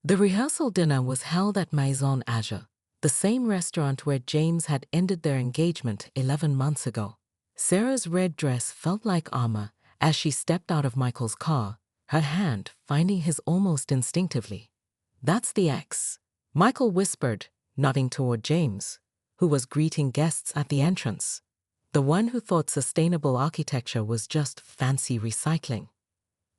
The rehearsal dinner was held at Maison Azure, the same restaurant where James had ended their engagement 11 months ago. Sarah's red dress felt like armor as she stepped out of Michael's car, her hand finding his almost instinctively. "That's the ex," Michael whispered, nodding toward James, who was greeting guests at the entrance. The one who thought sustainable architecture was just fancy recycling.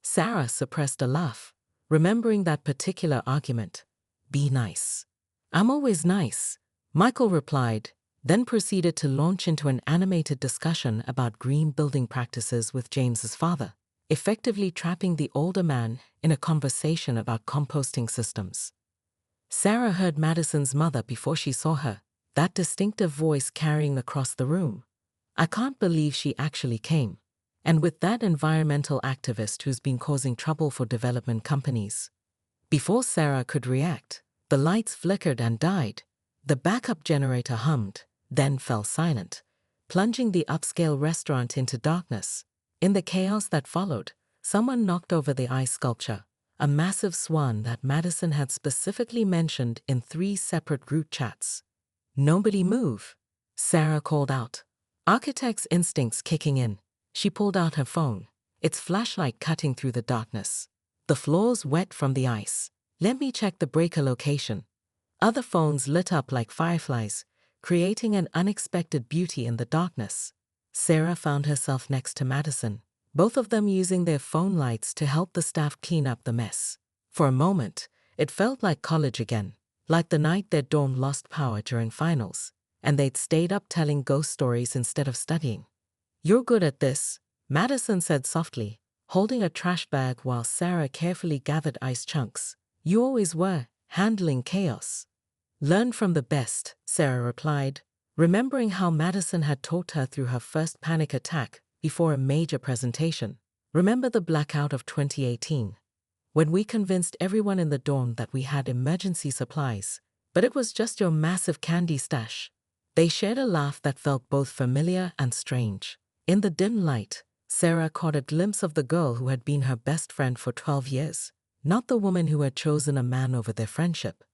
Sarah suppressed a laugh, remembering that particular argument. "Be nice." "I'm always nice," Michael replied, then proceeded to launch into an animated discussion about green building practices with James's father, effectively trapping the older man in a conversation about composting systems. Sarah heard Madison's mother before she saw her, that distinctive voice carrying across the room. "I can't believe she actually came. And with that environmental activist who's been causing trouble for development companies." Before Sarah could react, the lights flickered and died. The backup generator hummed, then fell silent, plunging the upscale restaurant into darkness. In the chaos that followed, someone knocked over the ice sculpture, a massive swan that Madison had specifically mentioned in 3 separate group chats. "Nobody move," Sarah called out, architect's instincts kicking in. She pulled out her phone, its flashlight cutting through the darkness. "The floor's wet from the ice. Let me check the breaker location." Other phones lit up like fireflies, creating an unexpected beauty in the darkness. Sarah found herself next to Madison, both of them using their phone lights to help the staff clean up the mess. For a moment, it felt like college again, like the night their dorm lost power during finals, and they'd stayed up telling ghost stories instead of studying. "You're good at this," Madison said softly, holding a trash bag while Sarah carefully gathered ice chunks. "You always were, handling chaos." "Learn from the best," Sarah replied, remembering how Madison had taught her through her first panic attack before a major presentation. "Remember the blackout of 2018? When we convinced everyone in the dorm that we had emergency supplies, but it was just your massive candy stash." They shared a laugh that felt both familiar and strange. In the dim light, Sarah caught a glimpse of the girl who had been her best friend for 12 years, not the woman who had chosen a man over their friendship.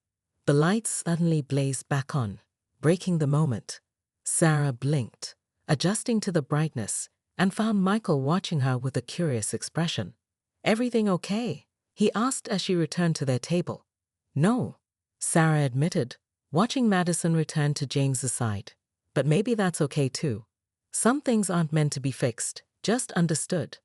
The lights suddenly blazed back on, breaking the moment. Sarah blinked, adjusting to the brightness, and found Michael watching her with a curious expression. "Everything okay?" he asked as she returned to their table. "No," Sarah admitted, watching Madison return to James's side. "But maybe that's okay too. Some things aren't meant to be fixed, just understood."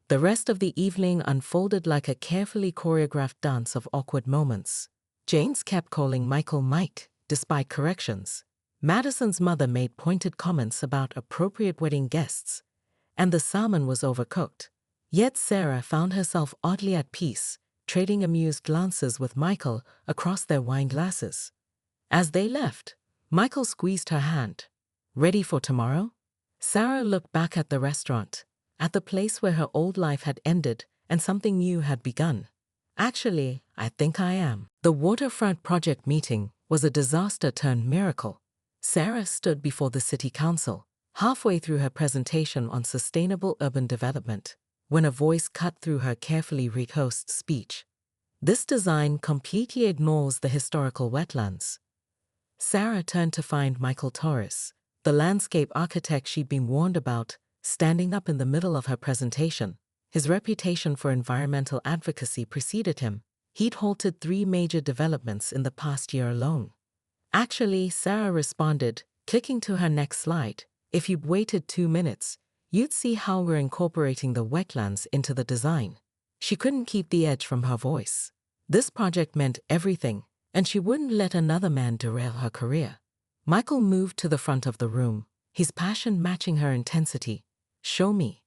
The rest of the evening unfolded like a carefully choreographed dance of awkward moments. James kept calling Michael Mike, despite corrections. Madison's mother made pointed comments about appropriate wedding guests, and the salmon was overcooked. Yet Sarah found herself oddly at peace, trading amused glances with Michael across their wine glasses. As they left, Michael squeezed her hand. "Ready for tomorrow?" Sarah looked back at the restaurant, at the place where her old life had ended and something new had begun. "Actually, I think I am." The waterfront project meeting was a disaster turned miracle. Sarah stood before the city council, halfway through her presentation on sustainable urban development, when a voice cut through her carefully rehearsed speech. "This design completely ignores the historical wetlands." Sarah turned to find Michael Torres, the landscape architect she'd been warned about, standing up in the middle of her presentation. His reputation for environmental advocacy preceded him. He'd halted 3 major developments in the past year alone. "Actually," Sarah responded, clicking to her next slide, "if you'd waited 2 minutes, you'd see how we're incorporating the wetlands into the design." She couldn't keep the edge from her voice. This project meant everything, and she wouldn't let another man derail her career. Michael moved to the front of the room, his passion matching her intensity. "Show me."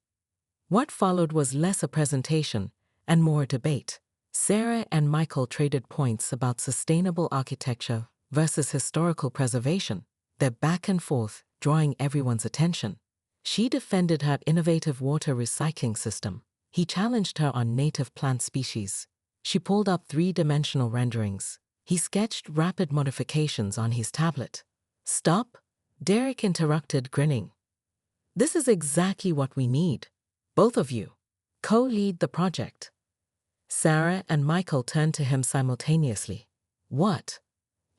What followed was less a presentation and more a debate. Sarah and Michael traded points about sustainable architecture versus historical preservation, their back and forth drawing everyone's attention. She defended her innovative water recycling system. He challenged her on native plant species. She pulled up 3-dimensional renderings. He sketched rapid modifications on his tablet. "Stop," Derek interrupted, grinning. "This is exactly what we need. Both of you. Co-lead the project." Sarah and Michael turned to him simultaneously. What?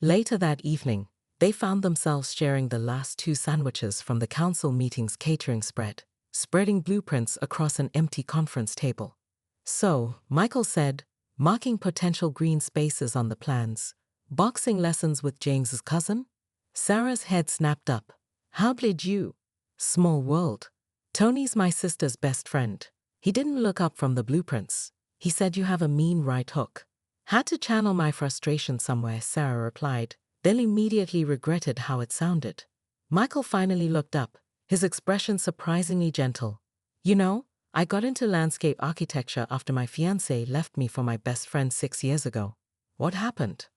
Later that evening, they found themselves sharing the last 2 sandwiches from the council meeting's catering spread, spreading blueprints across an empty conference table. So, Michael said, marking potential green spaces on the plans, boxing lessons with James's cousin? Sarah's head snapped up. How did you? Small world. Tony's my sister's best friend. He didn't look up from the blueprints. He said you have a mean right hook. Had to channel my frustration somewhere, Sarah replied, then immediately regretted how it sounded. Michael finally looked up, his expression surprisingly gentle. You know, I got into landscape architecture after my fiancé left me for my best friend 6 years ago. What happened?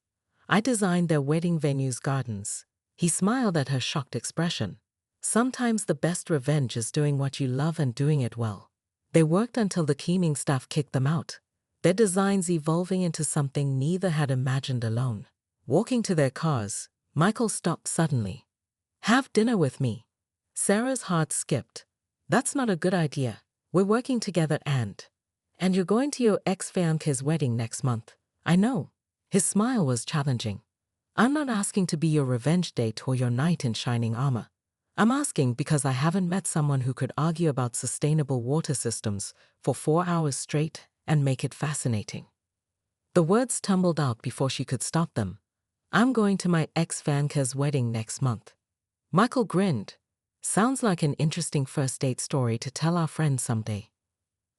I designed their wedding venue's gardens. He smiled at her shocked expression. Sometimes the best revenge is doing what you love and doing it well. They worked until the cleaning staff kicked them out, their designs evolving into something neither had imagined alone. Walking to their cars, Michael stopped suddenly. Have dinner with me. Sarah's heart skipped. That's not a good idea. We're working together and you're going to your ex-fiance's wedding next month. I know. His smile was challenging. I'm not asking to be your revenge date or your knight in shining armor. I'm asking because I haven't met someone who could argue about sustainable water systems for 4 hours straight and make it fascinating. The words tumbled out before she could stop them. I'm going to my ex-fiance's wedding next month. Michael grinned. Sounds like an interesting first date story to tell our friends someday.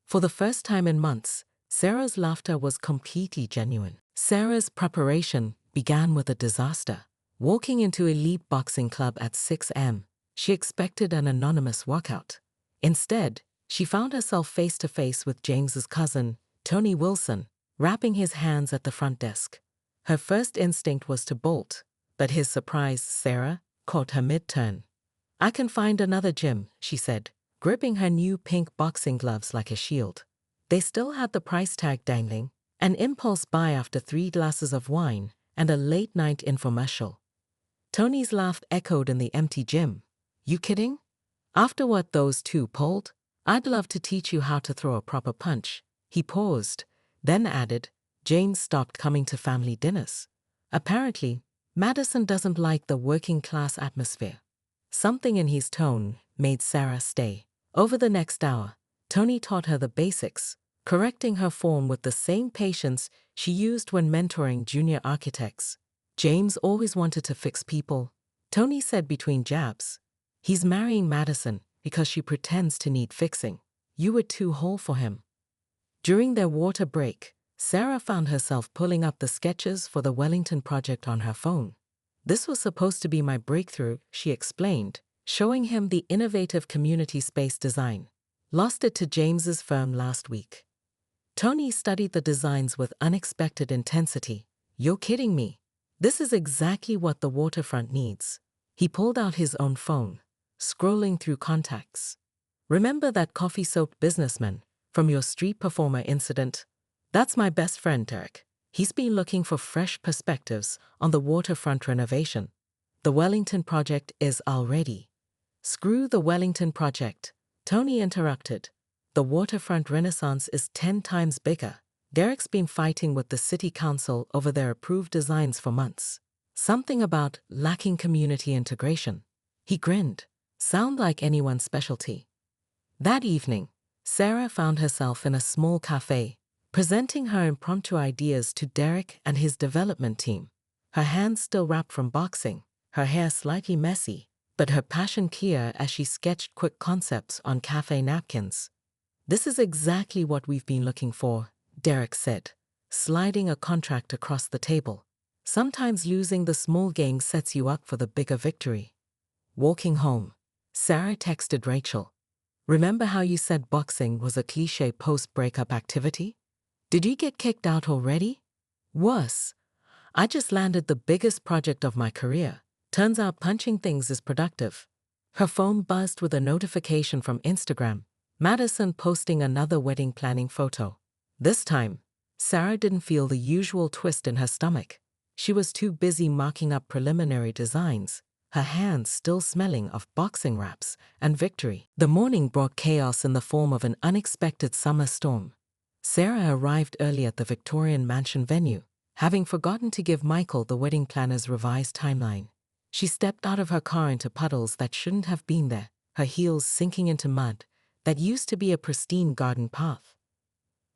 For the first time in months, Sarah's laughter was completely genuine. Sarah's preparation began with a disaster. Walking into Elite Boxing Club at 6 a.m., she expected an anonymous walkout. Instead, she found herself face to face with James's cousin, Tony Wilson, wrapping his hands at the front desk. Her first instinct was to bolt, but his surprised Sarah caught her mid-turn. I can find another gym, she said, gripping her new pink boxing gloves like a shield. They still had the price tag dangling, an impulse buy after 3 glasses of wine and a late-night infomercial. Tony's laugh echoed in the empty gym. You kidding? After what those two pulled, I'd love to teach you how to throw a proper punch. He paused, then added, Jane stopped coming to family dinners. Apparently, Madison doesn't like the working-class atmosphere. Something in his tone made Sarah stay. Over the next hour, Tony taught her the basics, correcting her form with the same patience she used when mentoring junior architects. James always wanted to fix people, Tony said between jabs. He's marrying Madison because she pretends to need fixing. You were too whole for him. During their water break, Sarah found herself pulling up the sketches for the Wellington project on her phone. This was supposed to be my breakthrough, she explained, showing him the innovative community space design. Lost it to James's firm last week. Tony studied the designs with unexpected intensity. You're kidding me. This is exactly what the waterfront needs. He pulled out his own phone, scrolling through contacts. Remember that coffee-soaked businessman from your street performer incident? That's my best friend, Derek. He's been looking for fresh perspectives on the waterfront renovation. The Wellington project is all ready. Screw the Wellington project, Tony interrupted. The waterfront renaissance is 10 times bigger. Derek's been fighting with the city council over their approved designs for months. Something about lacking community integration. He grinned. Sound like anyone's specialty. That evening, Sarah found herself in a small cafe, presenting her impromptu ideas to Derek and his development team. Her hands still wrapped from boxing, her hair slightly messy, but her passion clear as she sketched quick concepts on cafe napkins. This is exactly what we've been looking for, Derek said, sliding a contract across the table. Sometimes losing the small game sets you up for the bigger victory. Walking home, Sarah texted Rachel. Remember how you said boxing was a cliché post-breakup activity? Did you get kicked out already? Worse. I just landed the biggest project of my career. Turns out punching things is productive. Her phone buzzed with a notification from Instagram, Madison posting another wedding planning photo. This time, Sarah didn't feel the usual twist in her stomach. She was too busy marking up preliminary designs, her hands still smelling of boxing wraps and victory. The morning brought chaos in the form of an unexpected summer storm. Sarah arrived early at the Victorian mansion venue, having forgotten to give Michael the wedding planner's revised timeline. She stepped out of her car into puddles that shouldn't have been there, her heels sinking into mud that used to be a pristine garden path.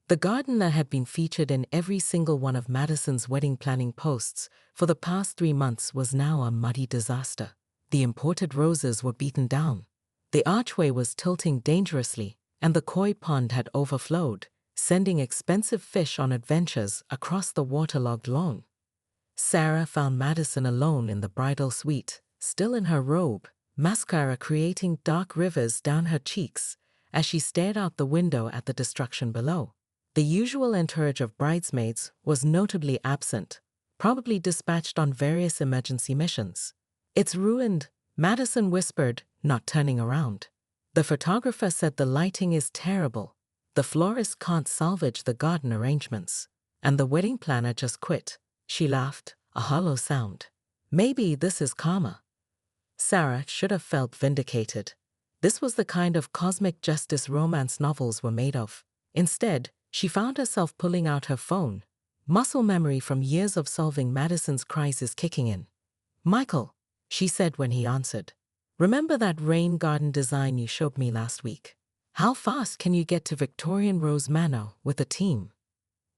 The garden that had been featured in every single one of Madison's wedding planning posts for the past 3 months was now a muddy disaster. The imported roses were beaten down. The archway was tilting dangerously, and the koi pond had overflowed, sending expensive fish on adventures across the waterlogged lawn. Sarah found Madison alone in the bridal suite, still in her robe, mascara creating dark rivers down her cheeks as she stared out the window at the destruction below. The usual entourage of bridesmaids was notably absent, probably dispatched on various emergency missions. "It's ruined," Madison whispered, not turning around. "The photographer said the lighting is terrible. The florist can't salvage the garden arrangements. And the wedding planner just quit." She laughed, a hollow sound. "Maybe this is karma." Sarah should have felt vindicated. This was the kind of cosmic justice romance novels were made of. Instead, she found herself pulling out her phone, muscle memory from years of solving Madison's crisis kicking in. "Michael," she said when he answered, "remember that rain garden design you showed me last week? How fast can you get to Victorian Rose Manor with a team?"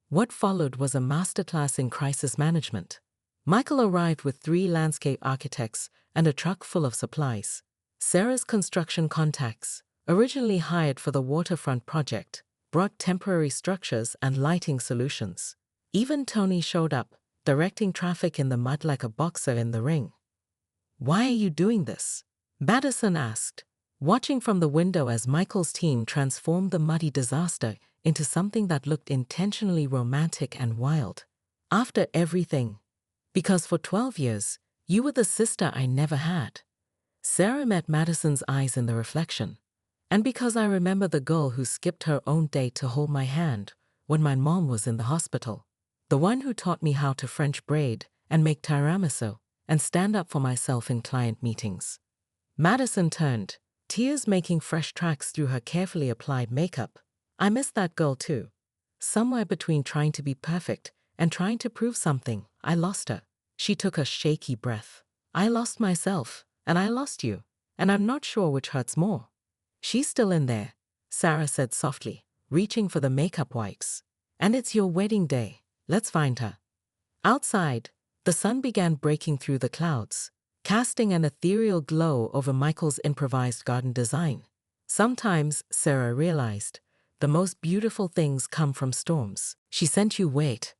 What followed was a masterclass in crisis management. Michael arrived with 3 landscape architects and a truck full of supplies. Sarah's construction contacts, originally hired for the waterfront project, brought temporary structures and lighting solutions. Even Tony showed up, directing traffic in the mud like a boxer in the ring. "Why are you doing this?" Madison asked, watching from the window as Michael's team transformed the muddy disaster into something that looked intentionally romantic and wild. "After everything. Because for 12 years, you were the sister I never had." Sarah met Madison's eyes in the reflection. "And because I remember the girl who skipped her own date to hold my hand when my mom was in the hospital. The one who taught me how to French braid and make tiramisu and stand up for myself in client meetings." Madison turned, tears making fresh tracks through her carefully applied makeup. "I miss that girl too. Somewhere between trying to be perfect and trying to prove something, I lost her." She took a shaky breath. "I lost myself, and I lost you, and I'm not sure which hurts more." "She's still in there," Sarah said softly, reaching for the makeup wipes. "And it's your wedding day. Let's find her." Outside, the sun began breaking through the clouds, casting an ethereal glow over Michael's improvised garden design. Sometimes, Sarah realized, the most beautiful things come from storms. "She sent you wait."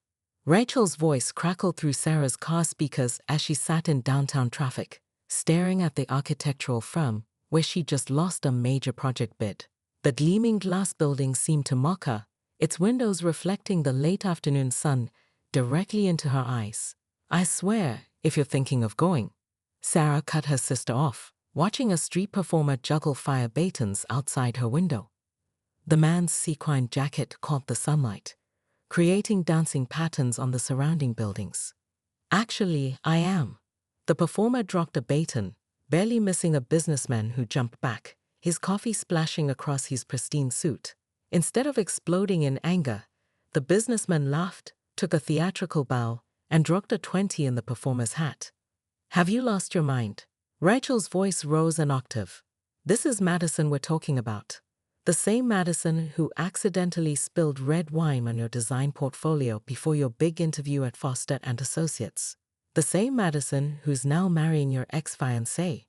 Rachel's voice crackled through Sarah's car speakers as she sat in downtown traffic, staring at the architectural firm where she just lost a major project bid. The gleaming glass building seemed to mock her, its windows reflecting the late afternoon sun directly into her eyes. "I swear, if you're thinking of going." Sarah cut her sister off, watching a street performer juggle fire batons outside her window. The man's sequin jacket caught the sunlight, creating dancing patterns on the surrounding buildings. "Actually, I am." The performer dropped a baton, barely missing a businessman who jumped back, his coffee splashing across his pristine suit. Instead of exploding in anger, the businessman laughed, took a theatrical bow, and dropped a 20 in the performer's hat. "Have you lost your mind?" Rachel's voice rose an octave. "This is Madison we're talking about. The same Madison who accidentally spilled red wine on your design portfolio before your big interview at Foster and Associates. The same Madison who's now marrying your ex-fiancé."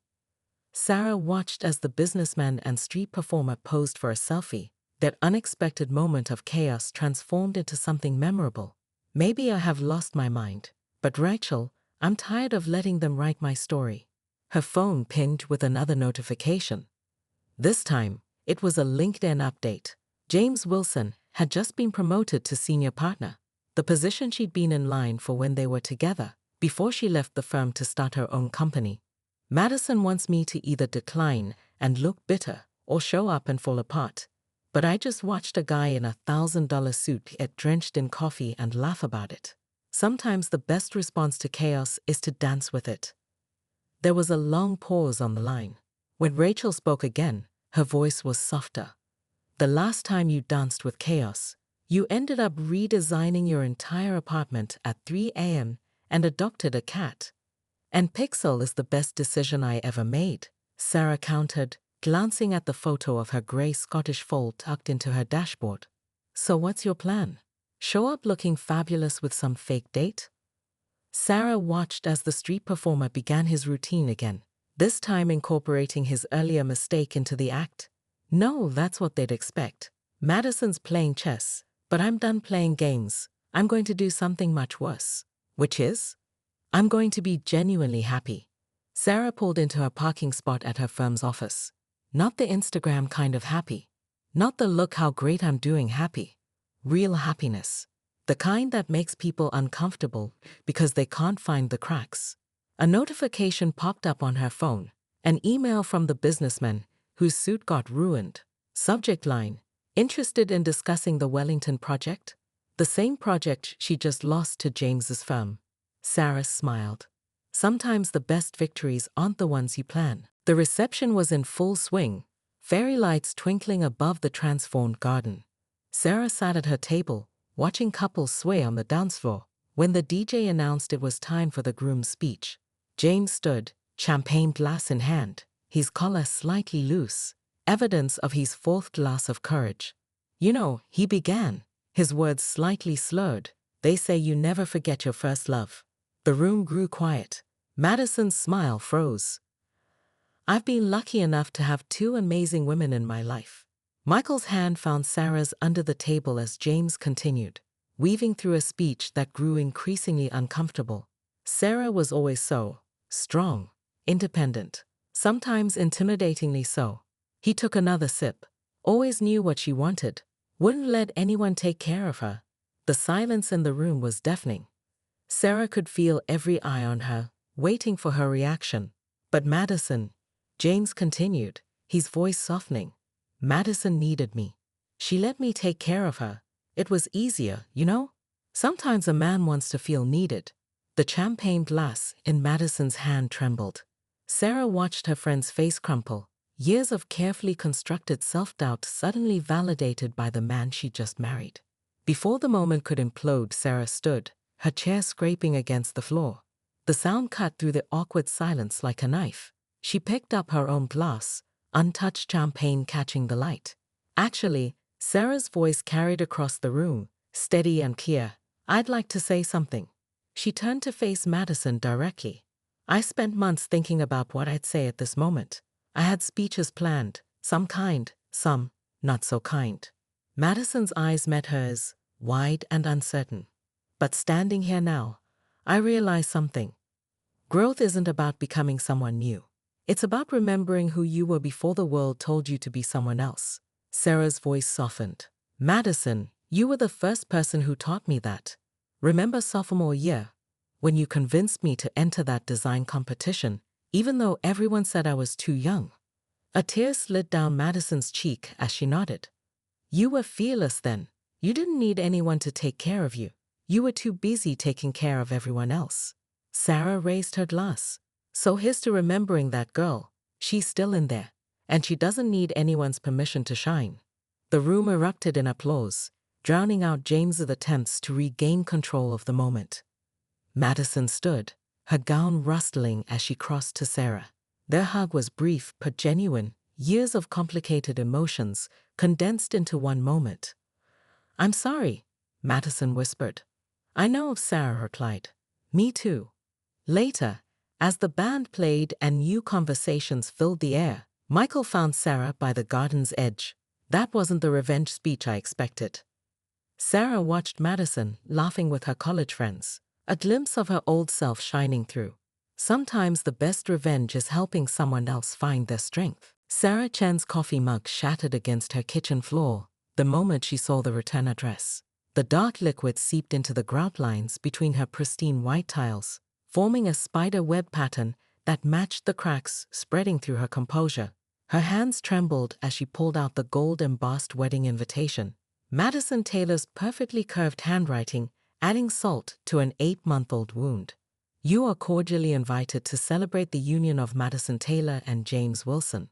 Sarah watched as the businessman and street performer posed for a selfie. That unexpected moment of chaos transformed into something memorable. "Maybe I have lost my mind, but Rachel, I'm tired of letting them write my story." Her phone pinged with another notification. This time, it was a LinkedIn update. James Wilson had just been promoted to senior partner, the position she'd been in line for when they were together, before she left the firm to start her own company. "Madison wants me to either decline and look bitter or show up and fall apart. But I just watched a guy in a $1,000 suit get drenched in coffee and laugh about it. Sometimes the best response to chaos is to dance with it." There was a long pause on the line. When Rachel spoke again, her voice was softer. "The last time you danced with chaos, You ended up redesigning your entire apartment at 3 a.m. and adopted a cat. And Pixel is the best decision I ever made, Sarah countered, glancing at the photo of her grey Scottish fold tucked into her dashboard. So what's your plan? Show up looking fabulous with some fake date? Sarah watched as the street performer began his routine again, this time incorporating his earlier mistake into the act. No, that's what they'd expect. Madison's playing chess, but I'm done playing games. I'm going to do something much worse. Which is? I'm going to be genuinely happy. Sarah pulled into her parking spot at her firm's office. Not the Instagram kind of happy. Not the look how great I'm doing happy. Real happiness. The kind that makes people uncomfortable because they can't find the cracks. A notification popped up on her phone. An email from the businessman whose suit got ruined. Subject line: interested in discussing the Wellington project? The same project she just lost to James's firm. Sarah smiled. Sometimes the best victories aren't the ones you plan. The reception was in full swing, fairy lights twinkling above the transformed garden. Sarah sat at her table, watching couples sway on the dance floor. When the DJ announced it was time for the groom's speech, James stood, champagne glass in hand, his collar slightly loose, evidence of his fourth glass of courage. You know, he began, his words slightly slurred. They say you never forget your first love. The room grew quiet. Madison's smile froze. I've been lucky enough to have two amazing women in my life. Michael's hand found Sarah's under the table as James continued, weaving through a speech that grew increasingly uncomfortable. Sarah was always so strong, independent, sometimes intimidatingly so. He took another sip. Always knew what she wanted. Wouldn't let anyone take care of her. The silence in the room was deafening. Sarah could feel every eye on her, waiting for her reaction. But Madison, James continued, his voice softening. Madison needed me. She let me take care of her. It was easier, you know? Sometimes a man wants to feel needed. The champagne glass in Madison's hand trembled. Sarah watched her friend's face crumple, years of carefully constructed self-doubt suddenly validated by the man she just married. Before the moment could implode, Sarah stood, her chair scraping against the floor. The sound cut through the awkward silence like a knife. She picked up her own glass, untouched champagne catching the light. Actually, Sarah's voice carried across the room, steady and clear. I'd like to say something. She turned to face Madison directly. I spent months thinking about what I'd say at this moment. I had speeches planned, some kind, some not so kind. Madison's eyes met hers, wide and uncertain. But standing here now, I realize something. Growth isn't about becoming someone new. It's about remembering who you were before the world told you to be someone else. Sarah's voice softened. Madison, you were the first person who taught me that. Remember sophomore year, when you convinced me to enter that design competition, even though everyone said I was too young? A tear slid down Madison's cheek as she nodded. You were fearless then. You didn't need anyone to take care of you. You were too busy taking care of everyone else. Sarah raised her glass. So here's to remembering that girl. She's still in there, and she doesn't need anyone's permission to shine. The room erupted in applause, drowning out James's attempts to regain control of the moment. Madison stood, her gown rustling as she crossed to Sarah. Their hug was brief but genuine, years of complicated emotions condensed into one moment. I'm sorry, Madison whispered. I know, Sarah replied. Me too. Later, as the band played and new conversations filled the air, Michael found Sarah by the garden's edge. That wasn't the revenge speech I expected. Sarah watched Madison, laughing with her college friends, a glimpse of her old self shining through. Sometimes the best revenge is helping someone else find their strength. Sarah Chen's coffee mug shattered against her kitchen floor the moment she saw the return address. The dark liquid seeped into the grout lines between her pristine white tiles, forming a spider web pattern that matched the cracks spreading through her composure. Her hands trembled as she pulled out the gold-embossed wedding invitation. Madison Taylor's perfectly curved handwriting, adding salt to an 8-month-old wound. You are cordially invited to celebrate the union of Madison Taylor and James Wilson.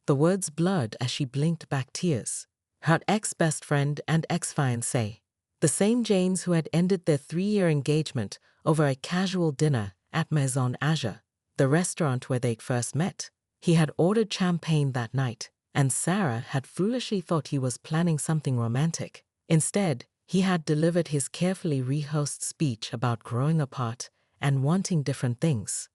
The words blurred as she blinked back tears. her ex-best friend and ex-fiancé. The same James who had ended their 3-year engagement over a casual dinner at Maison Azure, the restaurant where they'd first met. He had ordered champagne that night, and Sarah had foolishly thought he was planning something romantic. Instead, he had delivered his carefully rehearsed speech about growing apart and wanting different things.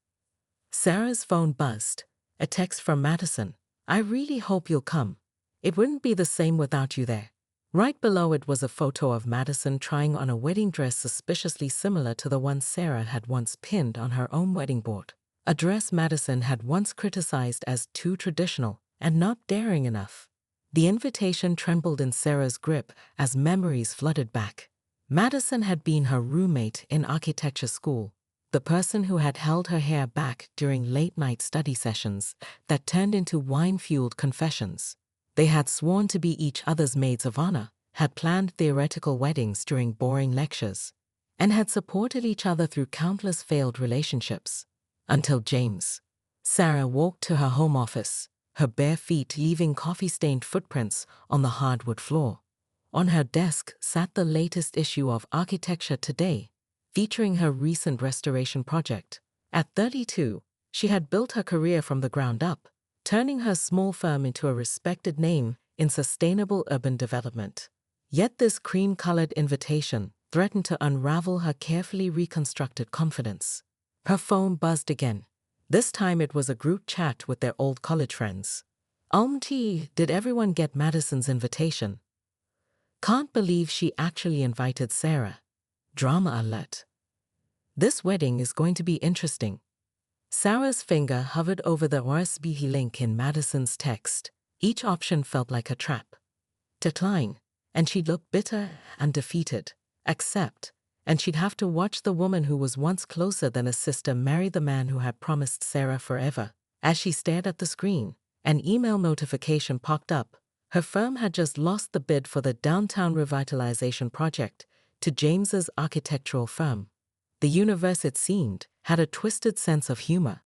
Sarah's phone buzzed. A text from Madison. "I really hope you'll come. It wouldn't be the same without you there." Right below it was a photo of Madison trying on a wedding dress suspiciously similar to the one Sarah had once pinned on her own wedding board. A dress Madison had once criticized as too traditional and not daring enough. The invitation trembled in Sarah's grip as memories flooded back. Madison had been her roommate in architecture school, the person who had held her hair back during late-night study sessions that turned into wine-fueled confessions. They had sworn to be each other's maids of honor, had planned theoretical weddings during boring lectures, and had supported each other through countless failed relationships. Until James. Sarah walked to her home office, her bare feet leaving coffee-stained footprints on the hardwood floor. On her desk sat the latest issue of Architecture Today, featuring her recent restoration project. At 32, she had built her career from the ground up, turning her small firm into a respected name in sustainable urban development. Yet this cream-colored invitation threatened to unravel her carefully reconstructed confidence. Her phone buzzed again. This time it was a group chat with their old college friends. Did everyone get Madison's invitation? Can't believe she actually invited Sarah. Drama alert. This wedding is going to be interesting. Sarah's finger hovered over the RSVP link in Madison's text. Each option felt like a trap. Decline, and she'd look bitter and defeated. Accept, and she'd have to watch the woman who was once closer than a sister marry the man who had promised Sarah forever. As she stared at the screen, an email notification popped up. Her firm had just lost the bid for the downtown revitalization project to James's architectural firm. The universe, it seemed, had a twisted sense of humor.